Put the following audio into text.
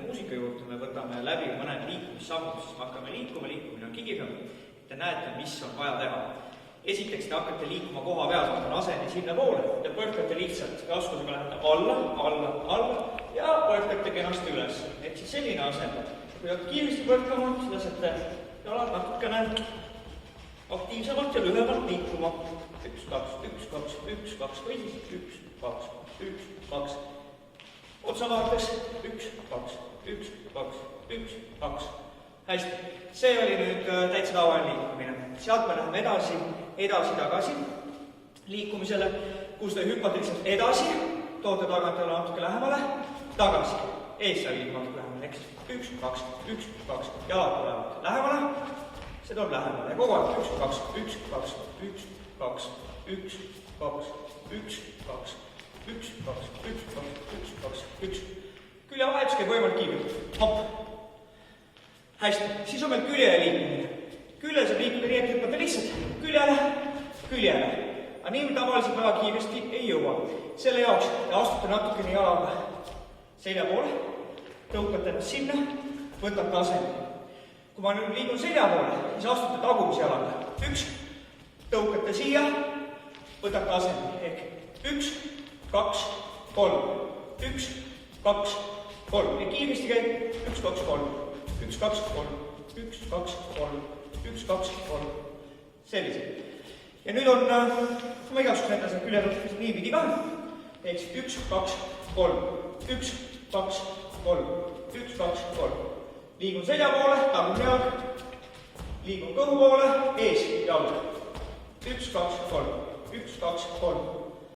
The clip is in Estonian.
muusika juurde, me võtame läbi mõned liikumissammud, siis me hakkame liikuma, liikumine on kigiga. Te näete, mis on vaja teha. Esiteks te hakkate liikuma koha peal, võtan aseni sinna poole ja põrkate lihtsalt raskusega lähete alla, alla, alla ja põrkate kenasti üles. Ehk siis selline asend. Kui hakkate kiiresti põrkama, siis lasete jalad natukene aktiivsemalt ja lühemalt liikuma. 1, 2, 1, 2, 1, 2 või siis 1, 2, 1, 2. Otsa vaates 1, 2, 1, 2, 1, 2. Hästi, see oli nüüd täitsa tavaline liikumine. Sealt me läheme edasi-tagasi liikumisele, kus te hüppate lihtsalt edasi, toote tagantele natuke lähemale, tagasi, ees sai liikuma natuke lähemale, eks 1, 2, 1, 2, jalad tulevad lähemale, see tuleb lähemale ja kogu aeg 1, 2, 1, 2, 1, 2, 1, 2, 1, 2, 1, 2, 1, 2, 1, 2, 1. Küljevahetus käib võimalik kiirelt. Hopp. Hästi, siis on meil külje liikumine. Külje saab liikuda nii, et hüppate lihtsalt küljele, küljele. Aga nii tavaliselt väga kiiresti ei jõua. Selle jaoks te astute natukene jalaga selja poole, tõukate ennast sinna, võtate aseni. Kui ma nüüd liigun selja poole, siis astute tagumise jalaga. 1, tõukate siia, võtate aseni. Ehk 1, 2, 3. 1, 2, 3. Ja kiiresti käib 1, 2, 3. 1, 2, 3. 1, 2, 3. 1, 2, 3. Sellised. Ja nüüd on, ma igaks näitan seda küljevad niipidi ka. Ehk 1, 2, 3. 1, 2, 3. 1, 2, 3. Liigun selja poole, tagumine jalg. Liigun kõhu poole, ees jalg. 1, 2, 3. 1, 2, 3.